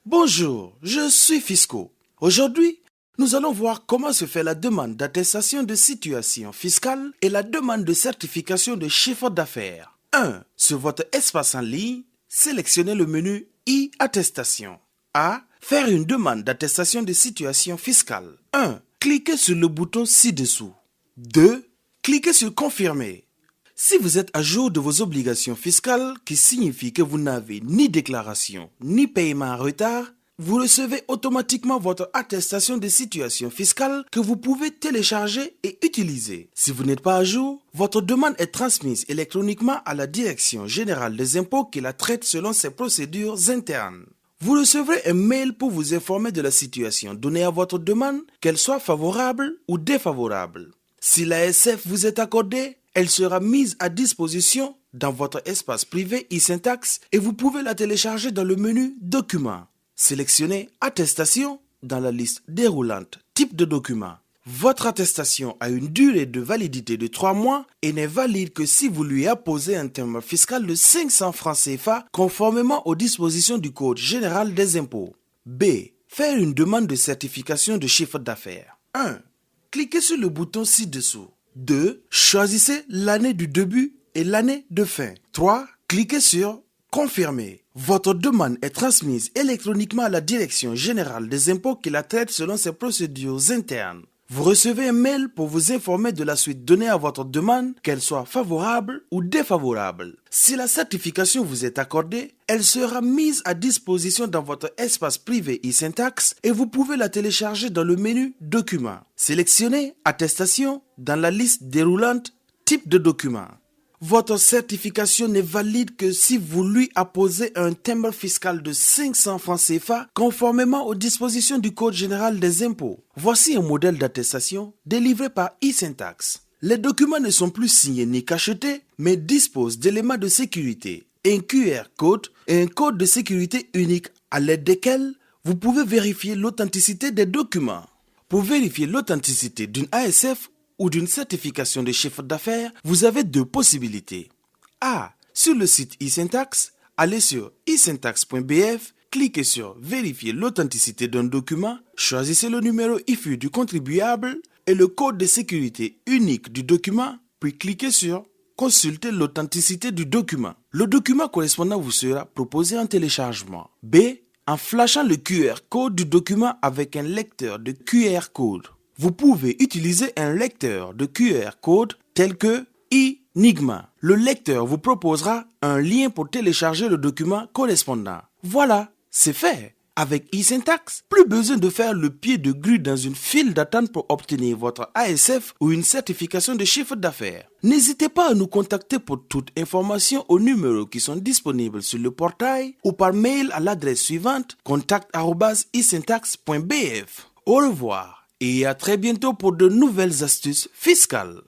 Bonjour, je suis Fisco. Aujourd'hui, nous allons voir comment se fait la demande d'attestation de situation fiscale et la demande de certification de chiffre d'affaires. 1. Sur votre espace en ligne, sélectionnez le menu e-attestation. A. Faire une demande d'attestation de situation fiscale. 1. Cliquez sur le bouton ci-dessous. 2. Cliquez sur confirmer. Si vous êtes à jour de vos obligations fiscales, qui signifie que vous n'avez ni déclaration ni paiement en retard, vous recevez automatiquement votre attestation de situation fiscale que vous pouvez télécharger et utiliser. Si vous n'êtes pas à jour, votre demande est transmise électroniquement à la Direction générale des impôts qui la traite selon ses procédures internes. Vous recevrez un mail pour vous informer de la situation donnée à votre demande, qu'elle soit favorable ou défavorable. Si l'ASF vous est accordée, elle sera mise à disposition dans votre espace privé e-Syntax et vous pouvez la télécharger dans le menu Documents. Sélectionnez Attestation dans la liste déroulante Type de document. Votre attestation a une durée de validité de 3 mois et n'est valide que si vous lui apposez un timbre fiscal de 500 francs CFA conformément aux dispositions du Code général des impôts. B. Faire une demande de certification de chiffre d'affaires. 1. Cliquez sur le bouton ci-dessous. 2. Choisissez l'année du début et l'année de fin. 3. Cliquez sur Confirmer. Votre demande est transmise électroniquement à la Direction générale des impôts qui la traite selon ses procédures internes. Vous recevez un mail pour vous informer de la suite donnée à votre demande, qu'elle soit favorable ou défavorable. Si la certification vous est accordée, elle sera mise à disposition dans votre espace privé e-Syntax et vous pouvez la télécharger dans le menu Documents. Sélectionnez Attestation dans la liste déroulante Type de document. Votre certification n'est valide que si vous lui apposez un timbre fiscal de 500 francs CFA conformément aux dispositions du Code général des impôts. Voici un modèle d'attestation délivré par e-Syntax. Les documents ne sont plus signés ni cachetés, mais disposent d'éléments de sécurité, un QR code et un code de sécurité unique à l'aide desquels vous pouvez vérifier l'authenticité des documents. Pour vérifier l'authenticité d'une ASF ou d'une certification de chiffre d'affaires, vous avez deux possibilités. A. Sur le site e-Syntax, allez sur e-syntax.bf, cliquez sur Vérifier l'authenticité d'un document, choisissez le numéro IFU du contribuable et le code de sécurité unique du document, puis cliquez sur Consulter l'authenticité du document. Le document correspondant vous sera proposé en téléchargement. B. En flashant le QR code du document avec un lecteur de QR code. Vous pouvez utiliser un lecteur de QR code tel que Enigma. Le lecteur vous proposera un lien pour télécharger le document correspondant. Voilà, c'est fait. Avec e-Syntax, plus besoin de faire le pied de grue dans une file d'attente pour obtenir votre ASF ou une certification de chiffre d'affaires. N'hésitez pas à nous contacter pour toute information aux numéros qui sont disponibles sur le portail ou par mail à l'adresse suivante contact@esyntax.bf. Au revoir et à très bientôt pour de nouvelles astuces fiscales.